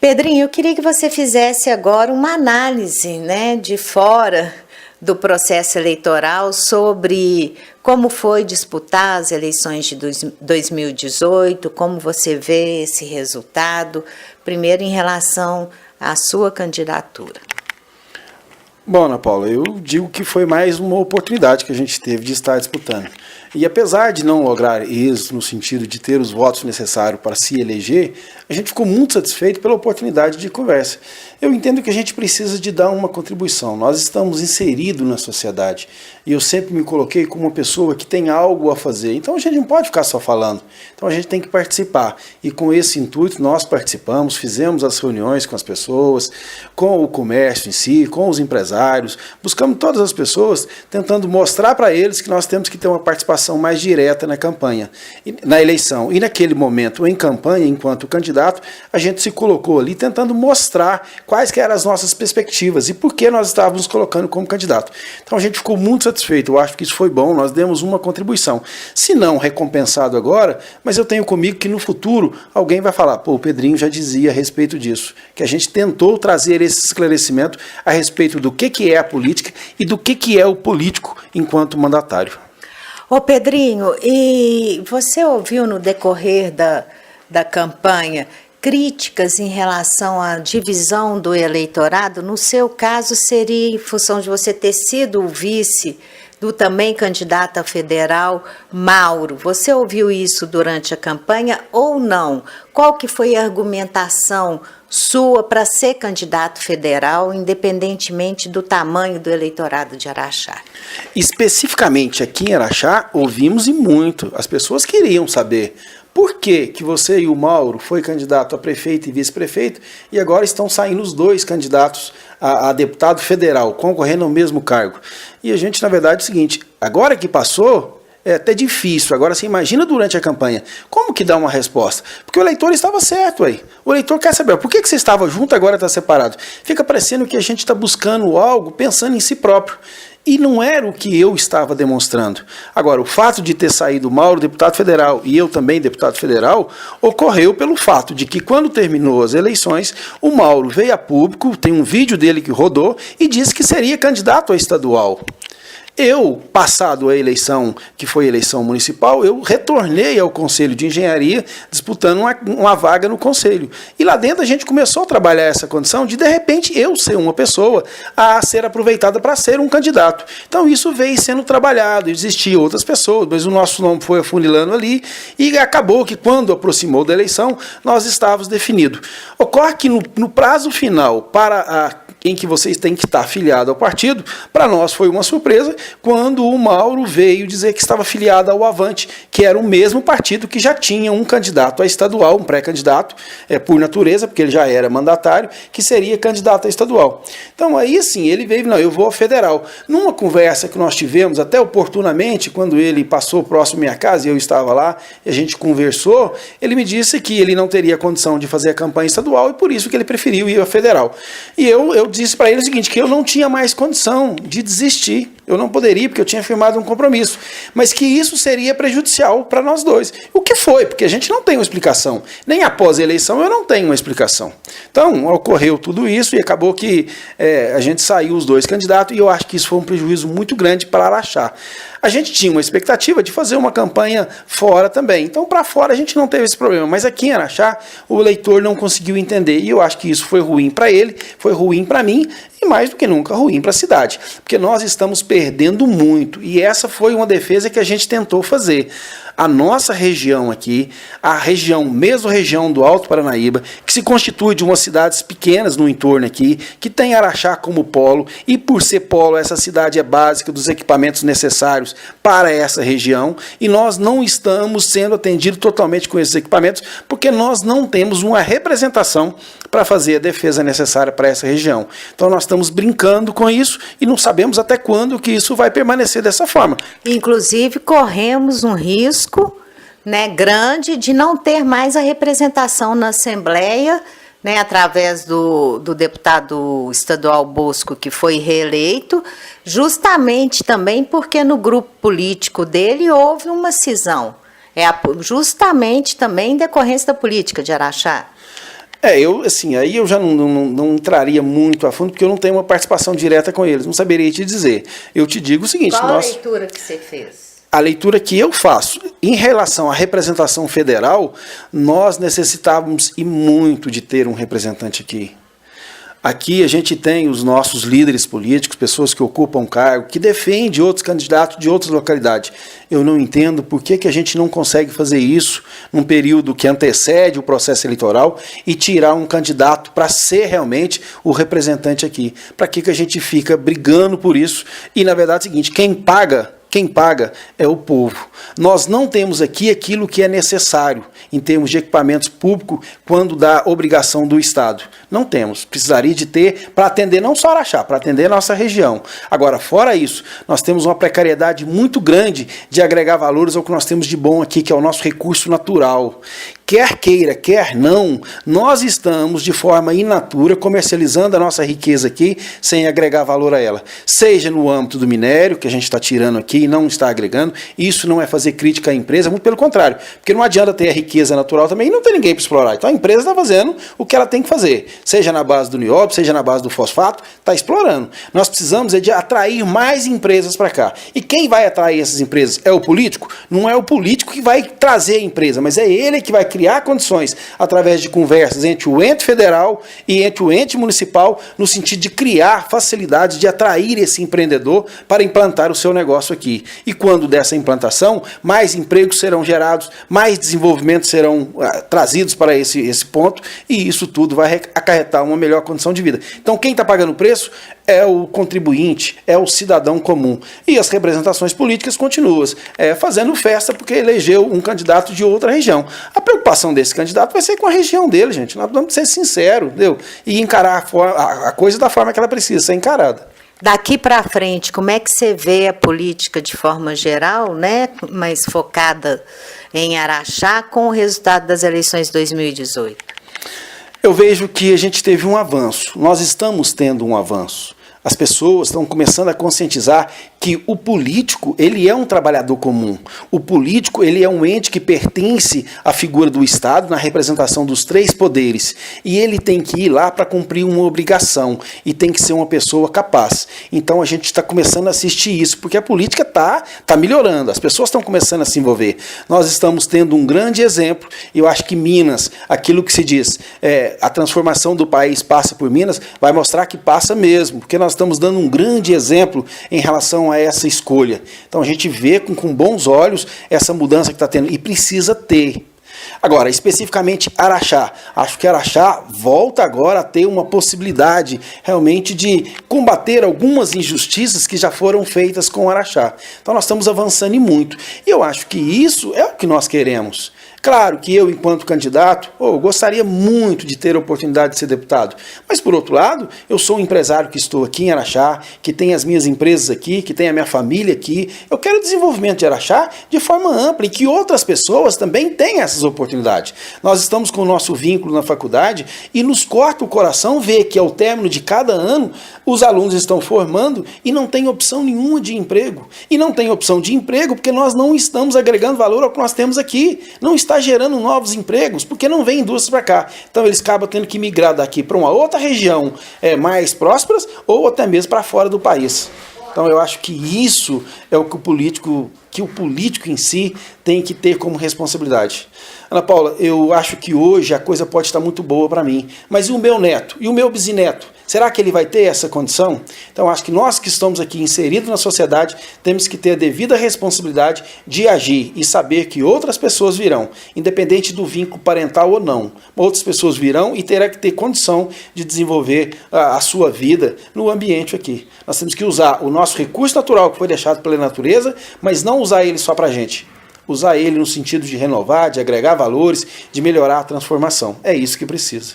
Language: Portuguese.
Pedrinho, eu queria que você fizesse agora uma análise, né, de fora do processo eleitoral sobre como foi disputar as eleições de 2018, como você vê esse resultado, primeiro em relação à sua candidatura. Bom, Ana Paula, eu digo que foi mais uma oportunidade que a gente teve de estar disputando. E apesar de não lograr êxito no sentido de ter os votos necessários para se eleger, a gente ficou muito satisfeito pela oportunidade de conversa. Eu entendo que a gente precisa de dar uma contribuição. Nós estamos inseridos na sociedade e eu sempre me coloquei como uma pessoa que tem algo a fazer. Então a gente não pode ficar só falando. Então a gente tem que participar. E com esse intuito nós participamos, fizemos as reuniões com as pessoas, com o comércio em si, com os empresários, buscamos todas as pessoas, tentando mostrar para eles que nós temos que ter uma participação mais direta na campanha, na eleição. E naquele momento, em campanha, enquanto candidato, a gente se colocou ali tentando mostrar quais que eram as nossas perspectivas e por que nós estávamos nos colocando como candidato. Então a gente ficou muito satisfeito, eu acho que isso foi bom, nós demos uma contribuição. Se não recompensado agora, mas eu tenho comigo que no futuro alguém vai falar, pô, o Pedrinho já dizia a respeito disso, que a gente tentou trazer esse esclarecimento a respeito do que é a política e do que é o político enquanto mandatário. Ô Pedrinho, e você ouviu no decorrer da campanha críticas em relação à divisão do eleitorado? No seu caso, seria em função de você ter sido o vice do também candidato a federal, Mauro. Você ouviu isso durante a campanha ou não? Qual que foi a argumentação sua para ser candidato federal, independentemente do tamanho do eleitorado de Araxá? Especificamente aqui em Araxá, ouvimos e muito. As pessoas queriam saber por que você e o Mauro foi candidato a prefeito e vice-prefeito e agora estão saindo os dois candidatos a deputado federal, concorrendo ao mesmo cargo. E a gente, na verdade, é o seguinte, agora que passou, é até difícil. Agora, você imagina durante a campanha, como que dá uma resposta? Porque o eleitor estava certo aí. O eleitor quer saber, por que você estava junto e agora está separado? Fica parecendo que a gente está buscando algo pensando em si próprio. E não era o que eu estava demonstrando. Agora, o fato de ter saído o Mauro, deputado federal, e eu também, deputado federal, ocorreu pelo fato de que, quando terminou as eleições, o Mauro veio a público, tem um vídeo dele que rodou, e disse que seria candidato a estadual. Eu, passado a eleição, que foi a eleição municipal, eu retornei ao Conselho de Engenharia, disputando uma vaga no Conselho. E lá dentro a gente começou a trabalhar essa condição de repente, eu ser uma pessoa a ser aproveitada para ser um candidato. Então, isso veio sendo trabalhado, existiam outras pessoas, mas o nosso nome foi afunilando ali, e acabou que, quando aproximou da eleição, nós estávamos definidos. Ocorre que, no prazo final, em que vocês têm que estar afiliado ao partido, para nós foi uma surpresa quando o Mauro veio dizer que estava afiliado ao Avante, que era o mesmo partido que já tinha um candidato a estadual, um pré-candidato, por natureza, porque ele já era mandatário, que seria candidato a estadual. Então aí sim, ele veio, não, eu vou ao federal. Numa conversa que nós tivemos, até oportunamente, quando ele passou próximo à minha casa, e eu estava lá, e a gente conversou, ele me disse que ele não teria condição de fazer a campanha estadual, e por isso que ele preferiu ir ao federal. E eu disse para ele o seguinte, que eu não tinha mais condição de desistir, eu não poderia, porque eu tinha firmado um compromisso, mas que isso seria prejudicial para nós dois. O que foi? Porque a gente não tem uma explicação, nem após a eleição eu não tenho uma explicação. Então, ocorreu tudo isso e acabou que a gente saiu os dois candidatos, e eu acho que isso foi um prejuízo muito grande para Araxá. A gente tinha uma expectativa de fazer uma campanha fora também. Então, para fora, a gente não teve esse problema. Mas aqui em Araxá, o eleitor não conseguiu entender. E eu acho que isso foi ruim para ele, foi ruim para mim, e mais do que nunca, ruim para a cidade. Porque nós estamos perdendo muito. E essa foi uma defesa que a gente tentou fazer. A nossa região aqui, mesmo região do Alto Paranaíba, que se constitui de umas cidades pequenas no entorno aqui, que tem Araxá como polo, e por ser polo, essa cidade é básica dos equipamentos necessários para essa região, e nós não estamos sendo atendidos totalmente com esses equipamentos, porque nós não temos uma representação para fazer a defesa necessária para essa região. Então nós estamos brincando com isso e não sabemos até quando que isso vai permanecer dessa forma. Inclusive, corremos um risco, né, grande de não ter mais a representação na Assembleia, né, através do deputado estadual Bosco, que foi reeleito, justamente também porque no grupo político dele houve uma cisão. Justamente também em decorrência da política de Araxá. Aí eu já não entraria muito a fundo, porque eu não tenho uma participação direta com eles, não saberia te dizer. Eu te digo o seguinte... Qual a leitura que você fez? A leitura que eu faço, em relação à representação federal, nós necessitávamos e muito de ter um representante aqui. Aqui a gente tem os nossos líderes políticos, pessoas que ocupam cargo, que defendem outros candidatos de outras localidades. Eu não entendo por que a gente não consegue fazer isso num período que antecede o processo eleitoral e tirar um candidato para ser realmente o representante aqui. Para que a gente fica brigando por isso? E, na verdade, é o seguinte, quem paga é o povo. Nós não temos aqui aquilo que é necessário em termos de equipamentos públicos quando dá obrigação do Estado. Não temos. Precisaria de ter para atender não só Araxá, para atender a nossa região. Agora, fora isso, nós temos uma precariedade muito grande de agregar valores ao que nós temos de bom aqui, que é o nosso recurso natural. Quer queira, quer não, nós estamos de forma in natura comercializando a nossa riqueza aqui sem agregar valor a ela. Seja no âmbito do minério, que a gente está tirando aqui e não está agregando, isso não é fazer crítica à empresa, muito pelo contrário, porque não adianta ter a riqueza natural também e não ter ninguém para explorar. Então a empresa está fazendo o que ela tem que fazer, seja na base do nióbio, seja na base do fosfato, está explorando. Nós precisamos de atrair mais empresas para cá. E quem vai atrair essas empresas? É o político? Não é o político que vai trazer a empresa, mas é ele que vai criar condições através de conversas entre o ente federal e entre o ente municipal, no sentido de criar facilidades de atrair esse empreendedor para implantar o seu negócio aqui. E quando dessa implantação, mais empregos serão gerados, mais desenvolvimentos serão trazidos para esse ponto, e isso tudo vai acarretar uma melhor condição de vida. Então quem está pagando o preço é o contribuinte, é o cidadão comum. E as representações políticas continuam fazendo festa porque elegeu um candidato de outra região. A preocupação desse candidato vai ser com a região dele, gente. Nós vamos ser sinceros, entendeu? E encarar a coisa da forma que ela precisa ser encarada. Daqui para frente, como é que você vê a política de forma geral, né, mais focada em Araxá, com o resultado das eleições de 2018? Eu vejo que a gente teve um avanço. Nós estamos tendo um avanço. As pessoas estão começando a conscientizar que o político, ele é um trabalhador comum. O político, ele é um ente que pertence à figura do Estado, na representação dos três poderes. E ele tem que ir lá para cumprir uma obrigação. E tem que ser uma pessoa capaz. Então a gente está começando a assistir isso, porque a política está melhorando. As pessoas estão começando a se envolver. Nós estamos tendo um grande exemplo. E eu acho que Minas, aquilo que se diz, a transformação do país passa por Minas, vai mostrar que passa mesmo. Porque nós estamos dando um grande exemplo em relação a essa escolha. Então a gente vê com bons olhos essa mudança que está tendo, e precisa ter. Agora, especificamente Araxá. Acho que Araxá volta agora a ter uma possibilidade realmente de combater algumas injustiças que já foram feitas com Araxá. Então nós estamos avançando e muito. E eu acho que isso é o que nós queremos. Claro que eu, enquanto candidato, gostaria muito de ter a oportunidade de ser deputado. Mas, por outro lado, eu sou um empresário que estou aqui em Araxá, que tem as minhas empresas aqui, que tem a minha família aqui. Eu quero o desenvolvimento de Araxá de forma ampla e que outras pessoas também tenham essas oportunidades. Nós estamos com o nosso vínculo na faculdade e nos corta o coração ver que, ao término de cada ano, os alunos estão formando e não tem opção nenhuma de emprego. E não tem opção de emprego porque nós não estamos agregando valor ao que nós temos aqui. Não está gerando novos empregos, porque não vem indústria para cá. Então eles acabam tendo que migrar daqui para uma outra região mais prósperas ou até mesmo para fora do país. Então eu acho que isso é o que o político em si tem que ter como responsabilidade. Ana Paula, eu acho que hoje a coisa pode estar muito boa para mim, mas e o meu neto? E o meu bisneto? Será que ele vai ter essa condição? Então acho que nós que estamos aqui inseridos na sociedade temos que ter a devida responsabilidade de agir e saber que outras pessoas virão, independente do vínculo parental ou não. Outras pessoas virão e terá que ter condição de desenvolver a sua vida no ambiente aqui. Nós temos que usar o nosso recurso natural que foi deixado pela natureza, mas não usar ele só para a gente. Usar ele no sentido de renovar, de agregar valores, de melhorar a transformação. É isso que precisa.